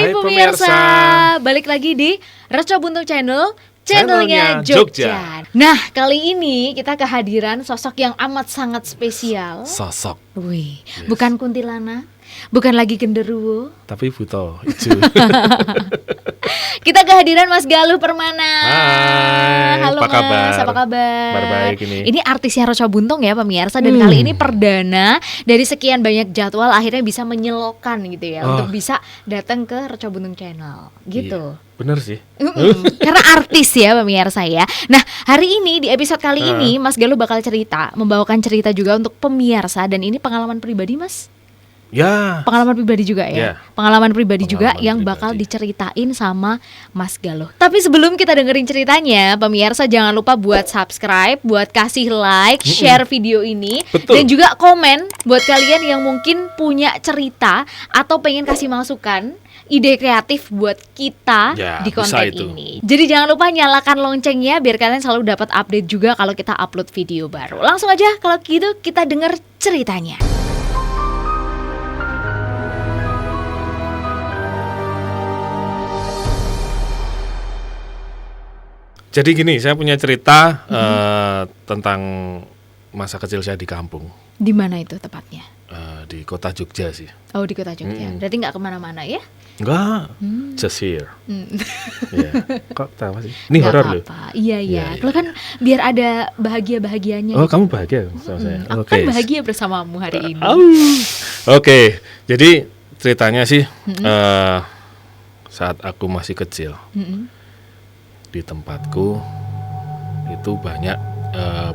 Hai pemirsa, balik lagi di Reco Buntung Channel, channelnya Jogja. Nah, kali ini kita kehadiran sosok yang amat sangat spesial. Sosok. Wih, bukan kuntilanak, bukan lagi genderuwo, tapi buto hijau. Kita kehadiran Mas Galuh Permana. Hai, halo apa Mas, kabar? apa kabar? Kabar baik ini. Ini artisnya Reco Buntung ya pemirsa. Dan kali ini perdana dari sekian banyak jadwal akhirnya bisa menyelokan gitu ya, untuk bisa datang ke Reco Buntung Channel gitu. Iya, bener sih. Karena artis ya pemirsa ya. Nah, hari ini di episode kali ini Mas Galuh bakal membawakan cerita juga untuk pemirsa. Dan ini pengalaman pribadi Mas? Ya. Pengalaman pribadi juga ya. Pengalaman pribadi juga yang bakal diceritain sama Mas Galuh. Tapi sebelum kita dengerin ceritanya, pemirsa jangan lupa buat subscribe, buat kasih like, share video ini. Betul. Dan juga komen buat kalian yang mungkin punya cerita atau pengen kasih masukan, ide kreatif buat kita di konten ini. Jadi jangan lupa nyalakan loncengnya biar kalian selalu dapat update juga kalau kita upload video baru. Langsung aja kalau gitu kita denger ceritanya. Jadi gini, saya punya cerita tentang masa kecil saya di kampung. Di mana itu tepatnya? Di kota Jogja sih. Oh, di kota Jogja. Berarti nggak kemana-mana ya? Enggak, just here. Ya. Kok tahu sih? Ini horor loh. Iya. Kalau kan biar ada bahagia-bahagianya. Oh, kamu bahagia sama saya? Aku kan bahagia bersamamu hari ini. Oke, jadi ceritanya sih saat aku masih kecil. Di tempatku itu banyak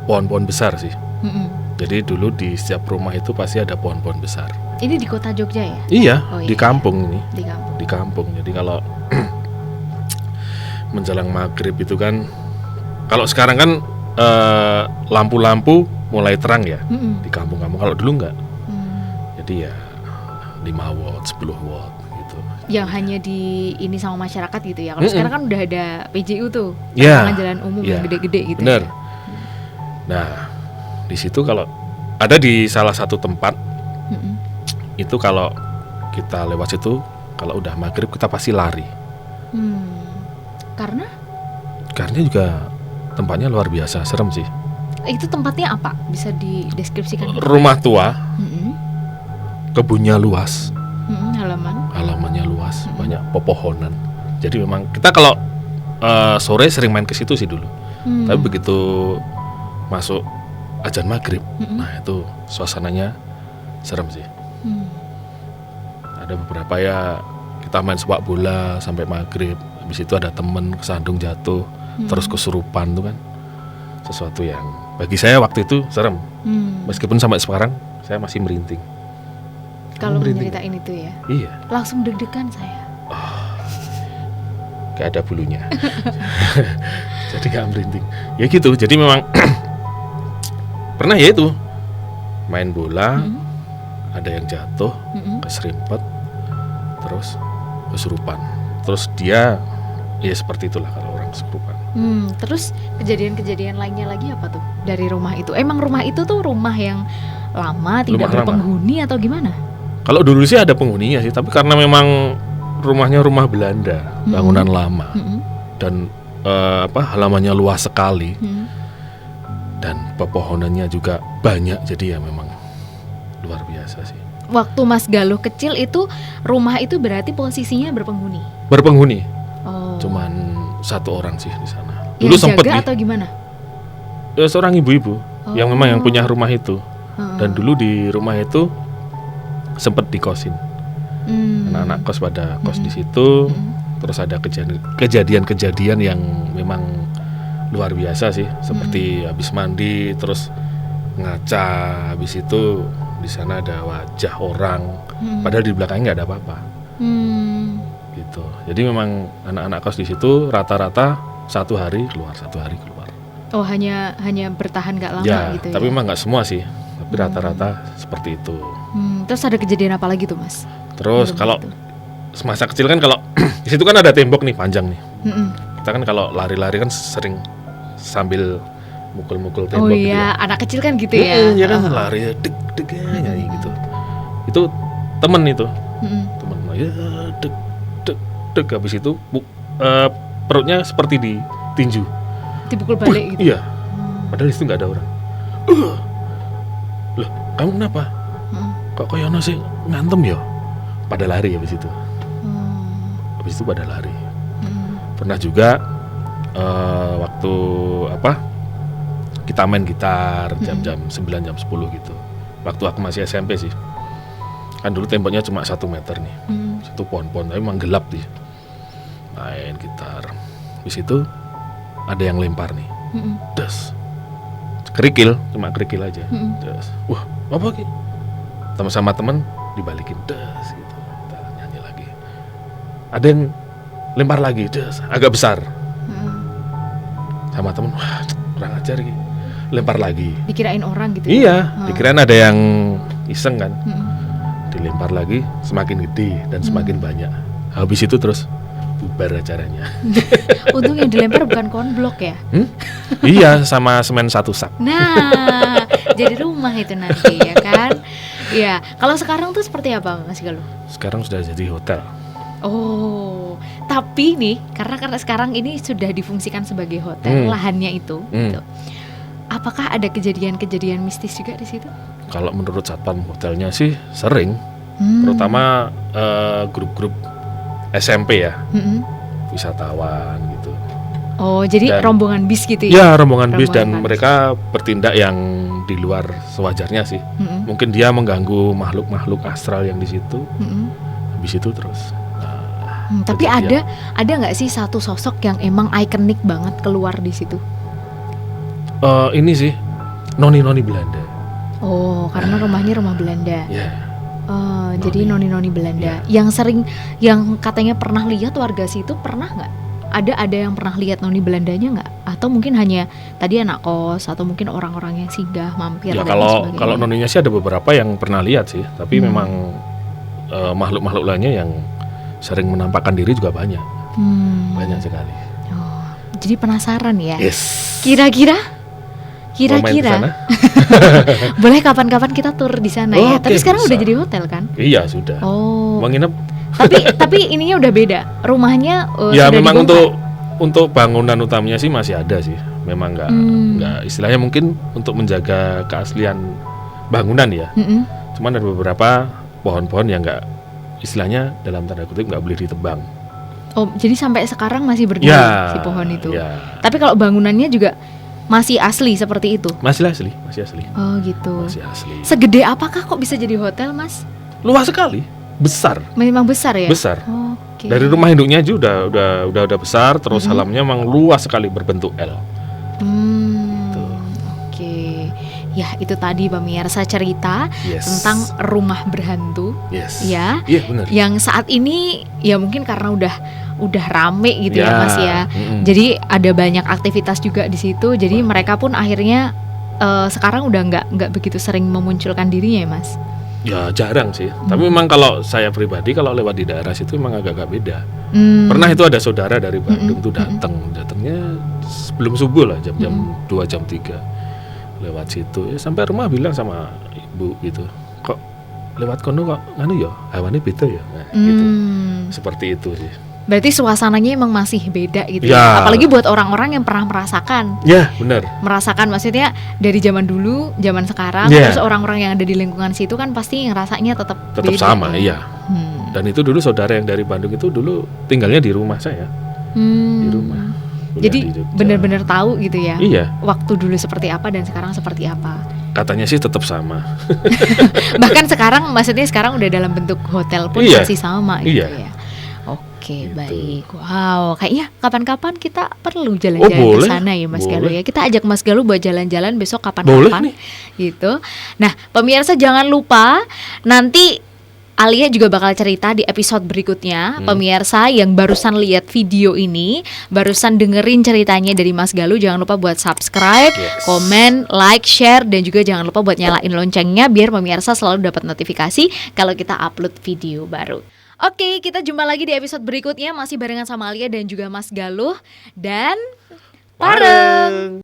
pohon-pohon besar sih. Jadi dulu di setiap rumah itu pasti ada pohon-pohon besar. Ini di kota Jogja ya? Iya, di kampung ini. Di kampung. Jadi kalau menjelang maghrib itu kan, kalau sekarang kan lampu-lampu mulai terang ya di kampung-kampung. Kalau dulu enggak. Jadi ya 5 watt, 10 watt. Yang hanya di ini sama masyarakat gitu ya. Kalau sekarang kan udah ada PJU tuh, jalan umum yang gede-gede gitu. Bener. Ya. Nah, di situ kalau ada di salah satu tempat itu kalau kita lewat situ, kalau udah maghrib kita pasti lari. Karena juga tempatnya luar biasa, serem sih. Itu tempatnya apa? Bisa dideskripsikan? Rumah tua, kebunnya luas. Halamannya luas, banyak pepohonan. Jadi memang kita kalau sore sering main ke situ sih dulu. Tapi begitu masuk azan maghrib, nah itu suasananya serem sih. Ada beberapa ya kita main sepak bola sampai maghrib. Habis itu ada temen kesandung jatuh, terus kesurupan tuh kan. Sesuatu yang bagi saya waktu itu serem. Meskipun sampai sekarang saya masih merinding. Kalau menceritain itu ya, iya. Langsung deg-degan saya. Gak ada bulunya. Jadi gak merinding. Ya gitu, jadi memang pernah ya itu main bola, ada yang jatuh, keserimpet, terus kesurupan. Terus dia, ya seperti itulah kalau orang kesurupan. Terus kejadian-kejadian lainnya lagi apa tuh dari rumah itu? Emang rumah itu tuh rumah yang lama, tidak berpenghuni atau gimana? Kalau dulu sih ada penghuninya sih, tapi karena memang rumahnya rumah Belanda, bangunan lama, dan halamannya luas sekali, dan pepohonannya juga banyak, jadi ya memang luar biasa sih. Waktu Mas Galuh kecil itu rumah itu berarti posisinya berpenghuni? Berpenghuni, cuman satu orang sih di sana. Dulu yang sempet jaga atau gimana? Ya, seorang ibu-ibu yang memang yang punya rumah itu, dan dulu di rumah itu sempat dikosin. Anak-anak kos pada kos di situ. Terus ada kejadian-kejadian yang memang luar biasa sih, seperti habis mandi terus ngaca, habis itu di sana ada wajah orang, padahal di belakangnya nggak ada apa-apa. Gitu. Jadi memang anak-anak kos di situ rata-rata 1 hari keluar, 1 hari keluar. Oh, hanya bertahan nggak lama gitu ya? Tapi memang nggak semua sih, tapi rata-rata seperti itu. Terus ada kejadian apa lagi tuh Mas? Terus kalau semasa kecil kan kalau di situ kan ada tembok nih panjang nih. Kita kan kalau lari-lari kan sering sambil mukul-mukul tembok gitu ya. Anak kecil kan gitu ya. Ya kan lari deg-deg gitu. Itu temen itu. Temen ya deg dek, habis itu perutnya seperti ditinju. Dipukul balik gitu? Iya, padahal itu nggak ada orang. Loh, kamu kenapa? Kok kayak nasi ngantem ya? Pada lari habis itu. Habis itu pada lari. Pernah juga waktu kita main gitar jam-jam 9, jam 10 gitu. Waktu aku masih SMP sih. Kan dulu temboknya cuma 1 meter nih. Situ pohon-pohon, tapi memang gelap sih. Main gitar. Habis itu ada yang lempar nih. Das. Kerikil, cuma kerikil aja. Das. Wah, apa ki? Sama teman dibalikin, das gitu. Kita nyanyi lagi. Ada yang lempar lagi, das, agak besar. Sama teman, wah, kurang ajar ki. Lempar lagi. Dikirain orang gitu. Iya, dikirain ada yang iseng kan. Dilempar lagi, semakin gede dan semakin banyak. Habis itu terus bubar acaranya. Untung yang dilempar bukan konblok ya? Iya, sama semen 1 sak. Nah, jadi rumah itu nanti ya kan? Iya, kalau sekarang tuh seperti apa Mas Galuh? Sekarang sudah jadi hotel. Oh, tapi nih karena sekarang ini sudah difungsikan sebagai hotel, lahannya itu. Gitu. Apakah ada kejadian-kejadian mistis juga di situ? Kalau menurut satpam hotelnya sih sering, terutama grup-grup SMP ya, wisatawan gitu. Oh, jadi rombongan bis gitu ya? Ya, rombongan bis dan mereka bertindak yang di luar sewajarnya sih. Mungkin dia mengganggu makhluk-makhluk astral yang di situ. Habis itu terus. Tapi ada nggak sih satu sosok yang emang ikonik banget keluar di situ? Ini sih noni-noni Belanda. Oh, karena rumahnya rumah Belanda. Ya. Jadi noni-noni Belanda yang sering, yang katanya pernah lihat warga situ, pernah nggak? Ada yang pernah lihat noni Belandanya nggak? Atau mungkin hanya tadi anak kos atau mungkin orang-orang yang singgah mampir? Ya kalau noninya sih ada beberapa yang pernah lihat sih, tapi memang makhluk-makhluk lainnya yang sering menampakkan diri juga banyak, banyak sekali. Oh, jadi penasaran ya? Yes. Kira-kira boleh kapan-kapan kita tur di sana ya. Tapi sekarang bisa. Udah jadi hotel kan? Iya sudah. Oh. Mau nginep. Tapi ininya udah beda. Rumahnya ya sudah memang dibongkar. untuk bangunan utamanya sih masih ada sih. Memang nggak istilahnya mungkin untuk menjaga keaslian bangunan ya. Cuman ada beberapa pohon-pohon yang nggak, istilahnya dalam tanda kutip nggak boleh ditebang. Oh, jadi sampai sekarang masih berdiri si pohon itu. Ya. Tapi kalau bangunannya juga masih asli seperti itu? Masih asli. Oh gitu. Masih asli. Segede apakah kok bisa jadi hotel, Mas? Luas sekali, besar. Memang besar ya? Besar. Okay. Dari rumah induknya aja udah besar, terus halamannya memang luas sekali berbentuk L. Gitu. Oke. Ya itu tadi pemirsa cerita tentang rumah berhantu. Ya. Iya benar. Yang saat ini ya mungkin karena udah rame gitu ya Mas ya. Jadi ada banyak aktivitas juga di situ. Jadi mereka pun akhirnya sekarang udah nggak begitu sering memunculkan dirinya ya Mas. Ya jarang sih. Tapi memang kalau saya pribadi kalau lewat di daerah situ memang agak beda. Pernah itu ada saudara dari Bandung tuh datangnya sebelum subuh lah, jam-jam 2 jam 3 lewat situ. Ya, sampai rumah bilang sama ibu gitu, kok lewat kono kok nganu ya hewannya beda ya. Nah, gitu. Seperti itu sih. Berarti suasananya emang masih beda gitu ya. Apalagi buat orang-orang yang pernah merasakan. Ya benar. Merasakan maksudnya dari zaman dulu, zaman sekarang, terus orang-orang yang ada di lingkungan situ kan pasti ngerasanya tetap beda, sama ya? Iya. Dan itu dulu saudara yang dari Bandung itu dulu tinggalnya di rumah saya. Di rumah. Jadi benar-benar tahu gitu ya. Iya. Waktu dulu seperti apa dan sekarang seperti apa. Katanya sih tetap sama. Bahkan sekarang maksudnya sekarang udah dalam bentuk hotel pun masih sama gitu ya. Oke, gitu. Baik. Wow, kayaknya kapan-kapan kita perlu jalan-jalan ke sana ya Mas Galuh ya. Kita ajak Mas Galuh buat jalan-jalan besok kapan-kapan gitu. Nah, pemirsa jangan lupa nanti Alia juga bakal cerita di episode berikutnya. Pemirsa yang barusan lihat video ini, barusan dengerin ceritanya dari Mas Galuh, jangan lupa buat subscribe, komen, like, share, dan juga jangan lupa buat nyalain loncengnya biar pemirsa selalu dapat notifikasi kalau kita upload video baru. Oke, kita jumpa lagi di episode berikutnya masih barengan sama Alia dan juga Mas Galuh dan Pareng.